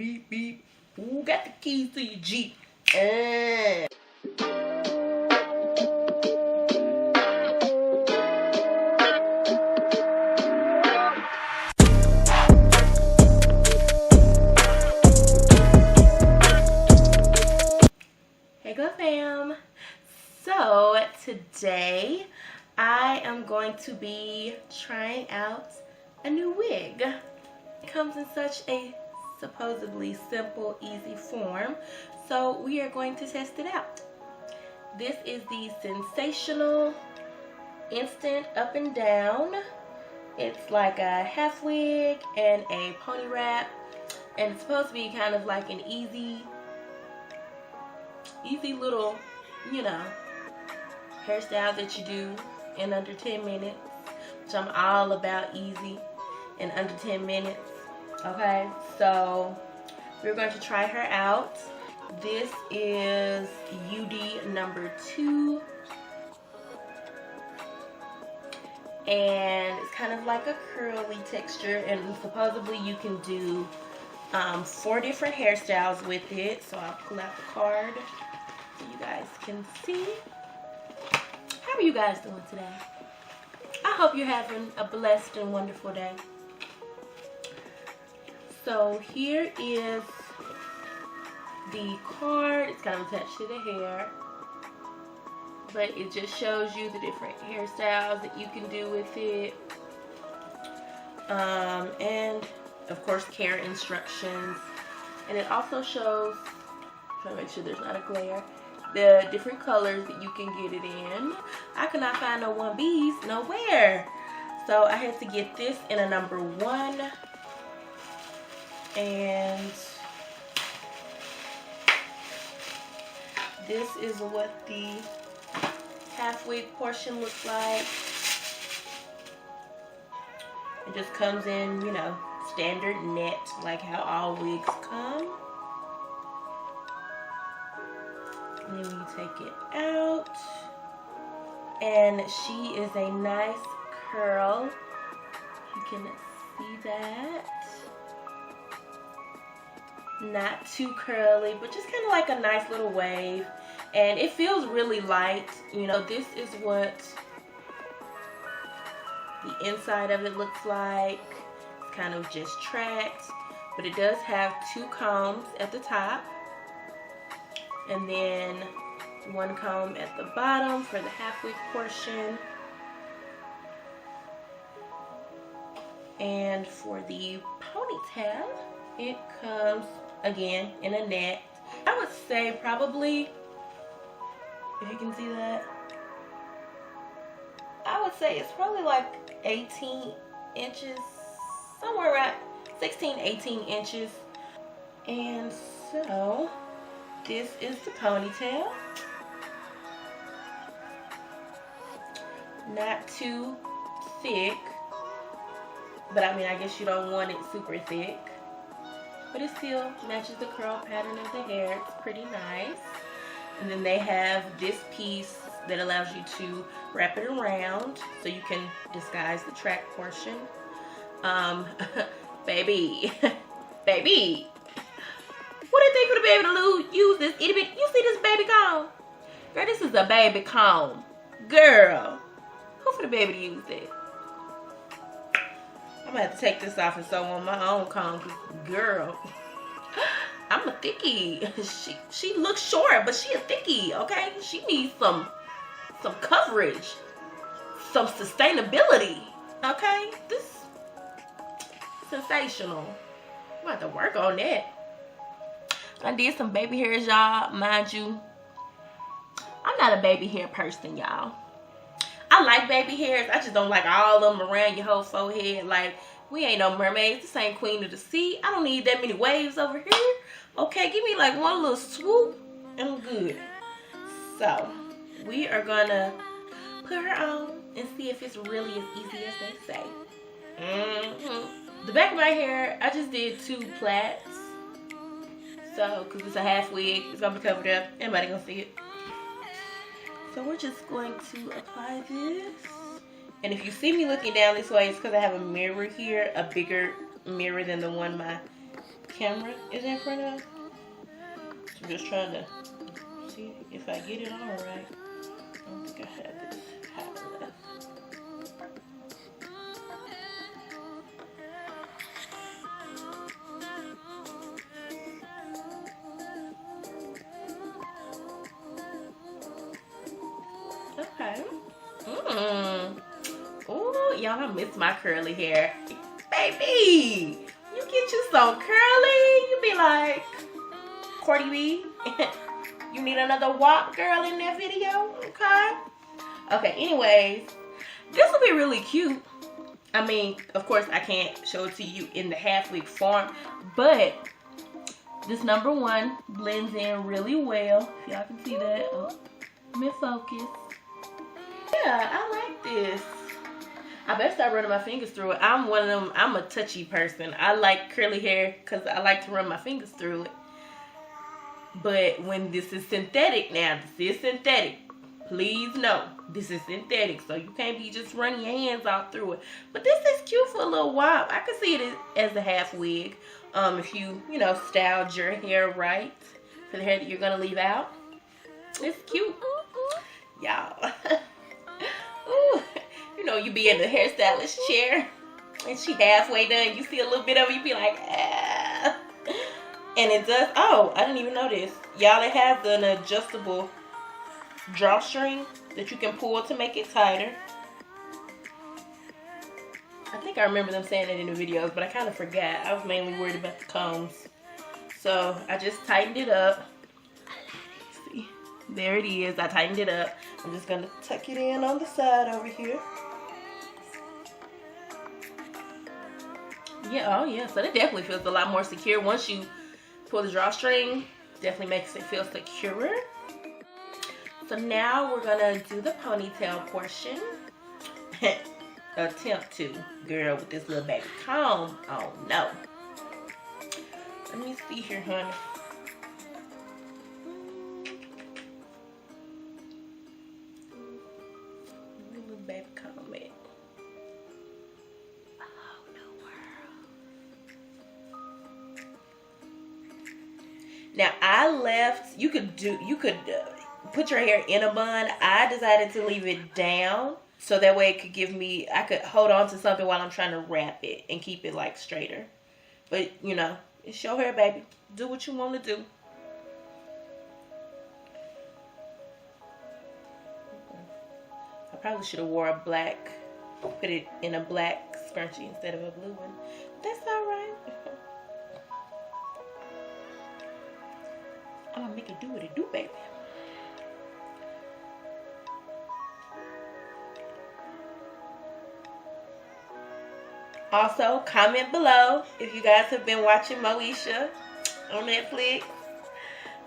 beep, beep. Who got the keys to your Jeep? Hey girl fam. So today I am going to be trying out a new wig. It comes in such a supposedly simple, easy form, so we are going to test it out. This is the Sensational Instant Up and Down. It's like a half wig and a pony wrap, and it's supposed to be kind of like an easy little, you know, hairstyle that you do in under 10 minutes, which I'm all about easy in under 10 minutes. Okay, so we're going to try her out. This is UD number 2, and it's kind of like a curly texture, and supposedly you can do 4 different hairstyles with it. So I'll pull out the card so you guys can see. How are you guys doing today? I hope you're having a blessed and wonderful day. So here is the card. It's kind of attached to the hair, but it just shows you the different hairstyles that you can do with it, and of course care instructions. And it also shows, trying to make sure there's not a glare, the different colors that you can get it in. I could not find no 1Bs nowhere, so I had to get this in a number 1. And this is what the half wig portion looks like. It just comes in, you know, standard net, like how all wigs come. And then you take it out, and she is a nice curl. You can see that. Not too curly, but just kind of like a nice little wave, and it feels really light. You know, this is what the inside of it looks like. It's kind of just tracked, but it does have 2 combs at the top, and then 1 comb at the bottom for the half wig portion. And for the ponytail, it comes again in a net. I would say probably, if you can see that, I would say it's probably like 18 inches, somewhere around 16, 18 inches. And so this is the ponytail. Not too thick, but I mean, I guess you don't want it super thick, but it still matches the curl pattern of the hair. It's pretty nice. And then they have this piece that allows you to wrap it around so you can disguise the track portion. Baby, baby, what do you think would be able to use this itty bit? You see this baby comb? Girl, this is a baby comb. Girl, who for the baby to use that? I'm gonna have to take this off and sew on my own comb, cause girl, I'm a thickie. She looks short, but she a thickie, okay? She needs some coverage, some sustainability, okay? This sensational. I'm about to work on that. I did some baby hairs, y'all. Mind you, I'm not a baby hair person, y'all. I like baby hairs. I just don't like all of them around your whole forehead. Like, we ain't no mermaids. This ain't Queen of the Sea. I don't need that many waves over here. Okay, give me like one little swoop and I'm good. So, we are gonna put her on and see if it's really as easy as they say. The back of my hair, I just did 2 plaits. So, because it's a half wig, it's gonna be covered up. Anybody gonna see it? So we're just going to apply this. And if you see me looking down this way, it's because I have a mirror here, a bigger mirror than the one my camera is in front of. So I'm just trying to see if I get it on right. I don't think I have this high enough. Okay. Ooh, y'all, I miss my curly hair. Baby, you get you some curly, you be like, Cardi B, you need another walk girl in that video, okay? Okay, anyways, this will be really cute. I mean, of course, I can't show it to you in the half wig form, but this number one blends in really well. If y'all can see that. Oh, I'm in focus. Yeah, I like this. I better start running my fingers through it. I'm one of them, I'm a touchy person. I like curly hair because I like to run my fingers through it. But when this is synthetic now, this is synthetic. Please know, this is synthetic. So you can't be just running your hands out through it. But this is cute for a little while. I can see it as a half wig. If you know, styled your hair right for the hair that you're going to leave out. It's cute. Y'all. Ooh. You know, you be in the hairstylist chair and she halfway done. You see a little bit of it, you be like, ah. And it does, oh, I didn't even know this. Y'all, it has an adjustable drawstring that you can pull to make it tighter. I think I remember them saying it in the videos, but I kind of forgot. I was mainly worried about the combs. So I just tightened it up. See, there it is. I tightened it up. I'm just going to tuck it in on the side over here. Yeah, oh yeah, so it definitely feels a lot more secure. Once you pull the drawstring, definitely makes it feel secure. So now we're gonna do the ponytail portion. Attempt to, girl, with this little baby comb. Oh no. Let me see here, honey. Little baby comb it. Now I left, you could put your hair in a bun. I decided to leave it down so that way it could give me, I could hold on to something while I'm trying to wrap it and keep it like straighter. But you know, it's your hair, baby. Do what you want to do. I probably should have wore a black, put it in a black scrunchie instead of a blue one. That's all right. I'm gonna make it do what it do, baby. Also, comment below if you guys have been watching Moesha on Netflix.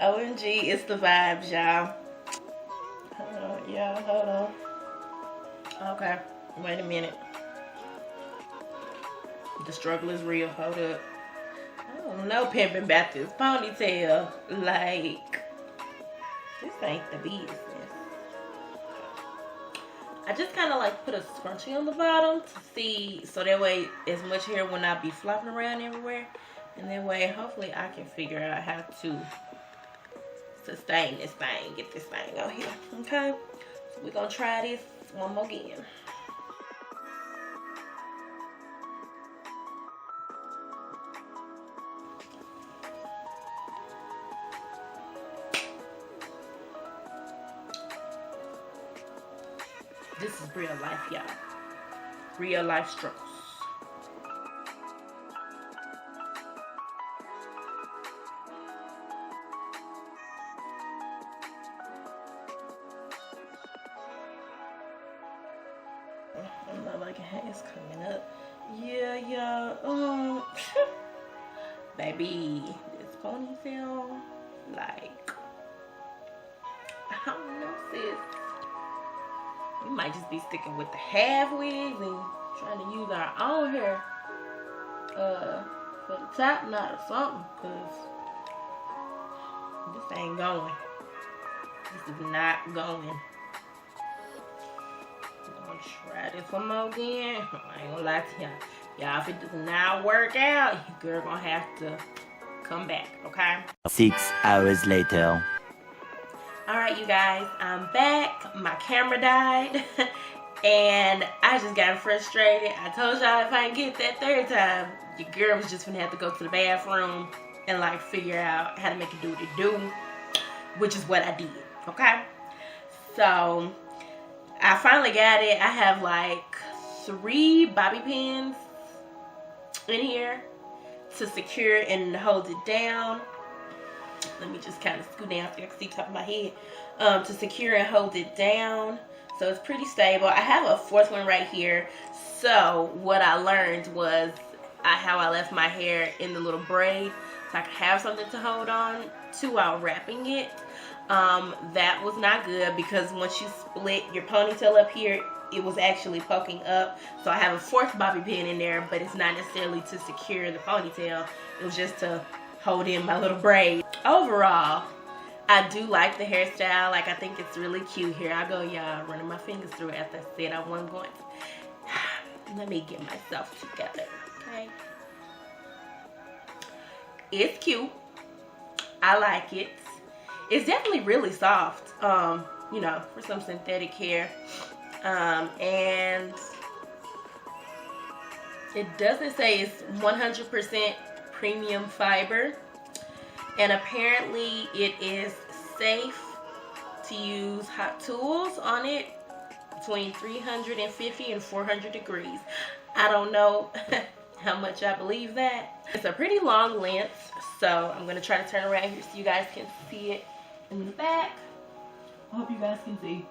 OMG, it's the vibes, y'all. Hold on, y'all, hold on. Okay, wait a minute. The struggle is real. Hold up. I don't know pimping about this ponytail. Like, this ain't the business. I just kind of like put a scrunchie on the bottom to see, so that way as much hair will not be flopping around everywhere. And that way, hopefully I can figure out how to sustain this thing, get this thing out here. Okay? So we're going to try this one more again. This is real life, y'all. Real life struggles. I'm not liking how it's coming up. Yeah. Baby, this ponytail, like, I don't know, sis. We might just be sticking with the half wigs and trying to use our own hair for the top knot or something, because this ain't going. This is not going. I'm gonna try this one more again. I ain't gonna lie to y'all. Y'all, if it does not work out, your girl gonna have to come back, okay? 6 hours later. Alright, you guys, I'm back. My camera died. And I just got frustrated. I told y'all if I didn't get that third time, your girl was just gonna have to go to the bathroom and like figure out how to make it do what it do, which is what I did, okay? So I finally got it. I have like 3 bobby pins in here to secure and hold it down. Let me just kind of scoot down so you can see the top of my head. To secure and hold it down. So it's pretty stable. I have a 4th one right here. So what I learned was how I left my hair in the little braid so I could have something to hold on to while wrapping it. That was not good because once you split your ponytail up here, it was actually poking up. So I have a 4th bobby pin in there, but it's not necessarily to secure the ponytail. It was just to hold in my little braid. Overall, I do like the hairstyle. Like, I think it's really cute. Here I go, y'all, running my fingers through it after I said I wasn't going to. Let me get myself together, okay? It's cute. I like it. It's definitely really soft, you know, for some synthetic hair. And it doesn't say it's 100% premium fiber. And apparently it is safe to use hot tools on it between 350 and 400 degrees. I don't know how much I believe that. It's a pretty long length, so I'm going to try to turn around here so you guys can see it in the back. I hope you guys can see.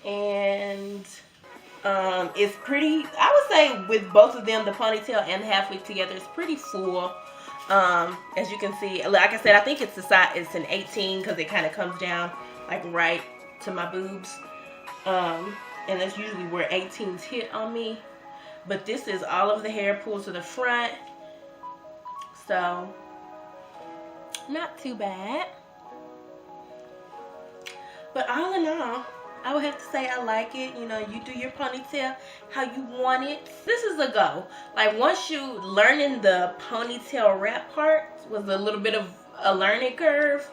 And it's pretty, I would say with both of them, the ponytail and the half wig together, it's pretty full. As you can see, like I said, I think it's the size, it's an 18 because it kind of comes down like right to my boobs. And that's usually where 18s hit on me. But this is all of the hair pulled to the front. So, not too bad. But all in all, I would have to say I like it. You know, you do your ponytail how you want it. This is a go. Like, once you learning the ponytail wrap part was a little bit of a learning curve.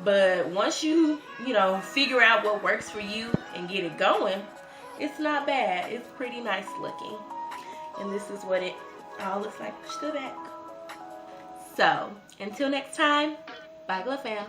But once you know, figure out what works for you and get it going, it's not bad. It's pretty nice looking. And this is what it all looks like pushed to the back. So, until next time, bye, Gla fam.